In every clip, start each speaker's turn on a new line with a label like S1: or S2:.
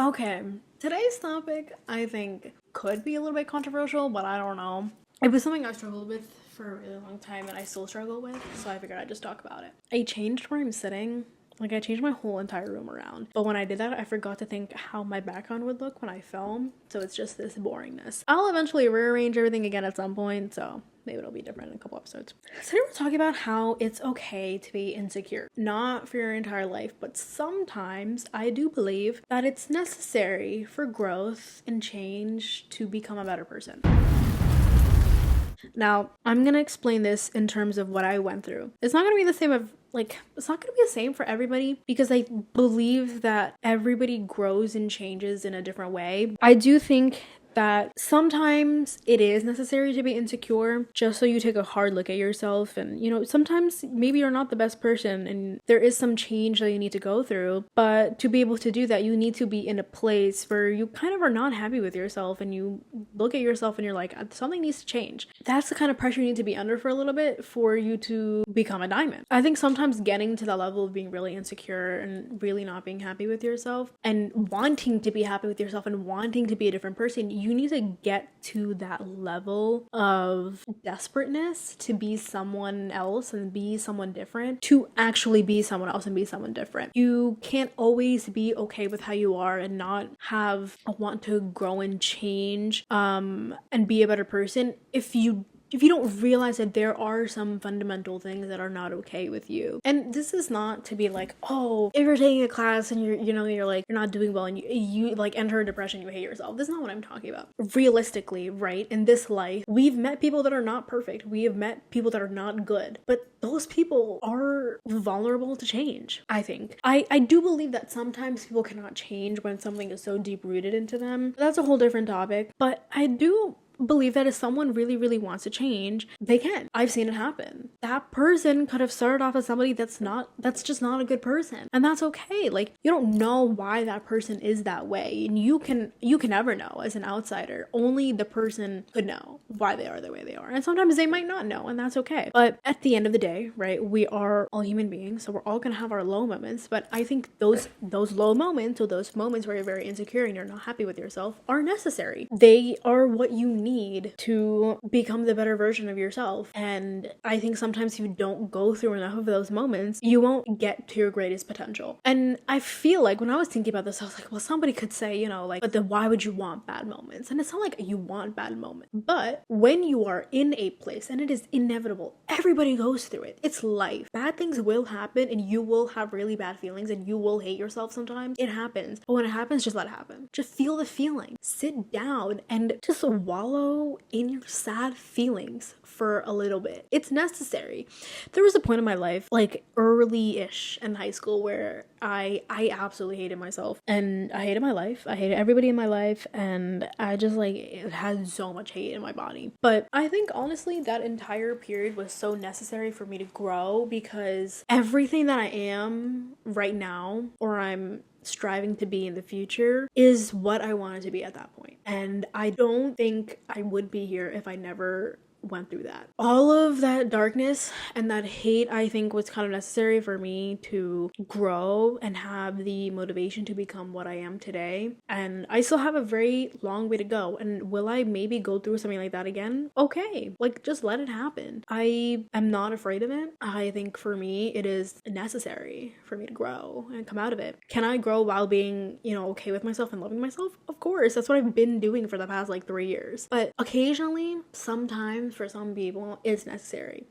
S1: Okay, today's topic I think could be a little bit controversial, but I don't know. It was something I struggled with for a really long time and I still struggle with, so I figured I'd just talk about it. I changed where I'm sitting. Like, I changed my whole entire room around. But when I did that, I forgot to think how my background would look when I film. So it's just this boringness. I'll eventually rearrange everything again at some point, so maybe it'll be different in a couple episodes. So today we're talking about how it's okay to be insecure. Not for your entire life, but sometimes I do believe that it's necessary for growth and change to become a better person. Now, I'm gonna explain this in terms of what I went through. It's not gonna be the same of it's not gonna be the same for everybody because I believe that everybody grows and changes in a different way. I do think that sometimes it is necessary to be insecure just so you take a hard look at yourself, and sometimes maybe you're not the best person and there is some change that you need to go through, but to be able to do that you need to be in a place where you kind of are not happy with yourself and you look at yourself and you're like, something needs to change. That's the kind of pressure you need to be under for a little bit for you to become a diamond. I think sometimes getting to that level of being really insecure and really not being happy with yourself and wanting to be happy with yourself and wanting to be a different person, you need to get to that level of desperateness to be someone else and be someone different, to actually be someone else and be someone different. You can't always be okay with how you are and not have a want to grow and change and be a better person if you don't realize that there are some fundamental things that are not okay with you. And this is not to be like, oh, if you're taking a class and you're like, you're not doing well and you like enter a depression, you hate yourself. This is not what I'm talking about. Realistically, right, in this life, we've met people that are not perfect. We have met people that are not good. But those people are vulnerable to change, I think. I do believe that sometimes people cannot change when something is so deep-rooted into them. That's a whole different topic. But I do believe that if someone really, really wants to change, they can. I've seen it happen. That person could have started off as somebody that's just not a good person. And that's okay. Like, you don't know why that person is that way. And you can never know as an outsider. Only the person could know why they are the way they are. And sometimes they might not know, and that's okay. But at the end of the day, right, we are all human beings, so we're all gonna have our low moments. But I think those low moments, or those moments where you're very insecure and you're not happy with yourself, are necessary. They are what you need to become the better version of yourself. And I think sometimes if you don't go through enough of those moments, you won't get to your greatest potential. And I feel like when I was thinking about this, I was like, well, somebody could say, but then why would you want bad moments? And it's not like you want bad moments, but when you are in a place, and it is inevitable, everybody goes through it. It's life. Bad things will happen and you will have really bad feelings and you will hate yourself sometimes. It happens. But when it happens, just let it happen. Just feel the feeling. Sit down and just wallow in your sad feelings for a little bit. It's necessary. There was a point in my life, like early-ish in high school, where I absolutely hated myself and I hated my life. I hated everybody in my life, and I just had so much hate in my body. But I think honestly that entire period was so necessary for me to grow, because everything that I am right now, or I'm striving to be in the future, is what I wanted to be at that point. And I don't think I would be here if I never went through that. All of that darkness and that hate, I think, was kind of necessary for me to grow and have the motivation to become what I am today. And I still have a very long way to go. And will I maybe go through something like that again? Okay, just let it happen. I am not afraid of it. I think for me, it is necessary for me to grow and come out of it. Can I grow while being, okay with myself and loving myself? Of course, that's what I've been doing for the past 3 years. But occasionally, sometimes, for some people, it's necessary.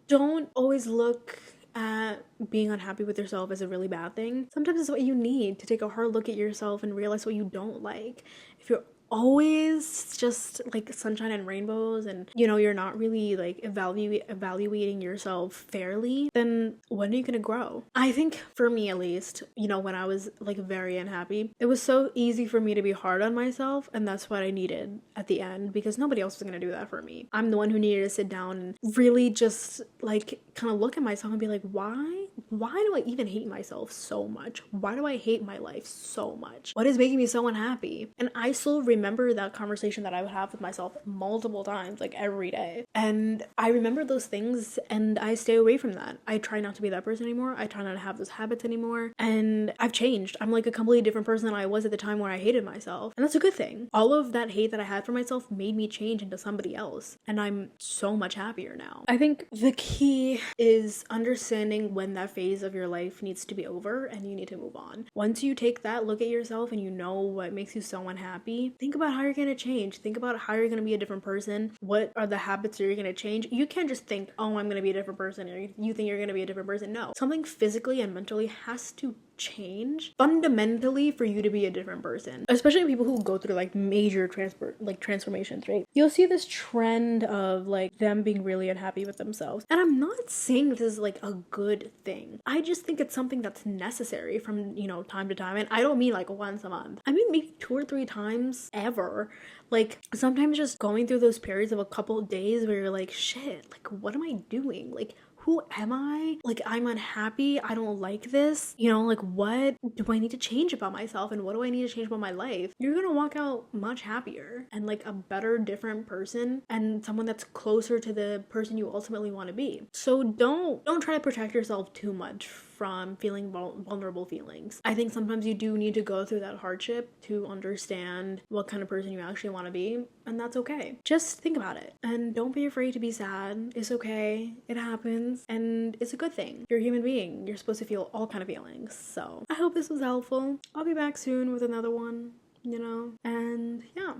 S1: Don't always look at being unhappy with yourself as a really bad thing. Sometimes it's what you need to take a hard look at yourself and realize what you don't like. If you're always just sunshine and rainbows and you're not really evaluating yourself fairly, then when are you gonna grow? I think for me, at least, when I was very unhappy, it was so easy for me to be hard on myself, and that's what I needed at the end, because nobody else was gonna do that for me. I'm the one who needed to sit down and really just kind of look at myself and be like, why why do I even hate myself so much? Why do I hate my life so much? What is making me so unhappy? And I still remember that conversation that I would have with myself multiple times, like every day. And I remember those things and I stay away from that. I try not to be that person anymore. I try not to have those habits anymore. And I've changed. I'm like a completely different person than I was at the time when I hated myself. And that's a good thing. All of that hate that I had for myself made me change into somebody else. And I'm so much happier now. I think the key is understanding when that phase of your life needs to be over and you need to move on. Once you take that look at yourself and you know what makes you so unhappy, think about how you're going to change. Think about how you're going to be a different person. What are the habits that you're going to change? You can't just think, oh, I'm going to be a different person, or you think you're going to be a different person. No. Something physically and mentally has to change fundamentally for you to be a different person, especially people who go through like major transformations, right? You'll see this trend of like them being really unhappy with themselves, and I'm not saying this is like a good thing. I just think it's something that's necessary from, you know, time to time. And I don't mean like once a month, I mean maybe 2 or 3 times ever. Like sometimes just going through those periods of a couple of days where you're like, shit, like what am I doing? Like who am I? Like, I'm unhappy. I don't like this. You know, like, what do I need to change about myself? And what do I need to change about my life? You're gonna walk out much happier and like a better, different person, and someone that's closer to the person you ultimately want to be. So don't try to protect yourself too much from feeling vulnerable feelings. I think sometimes you do need to go through that hardship to understand what kind of person you actually want to be, and that's okay. Just think about it and don't be afraid to be sad. It's okay. It happens and it's a good thing. You're a human being. You're supposed to feel all kind of feelings. So I hope this was helpful. I'll be back soon with another one, you know, and yeah.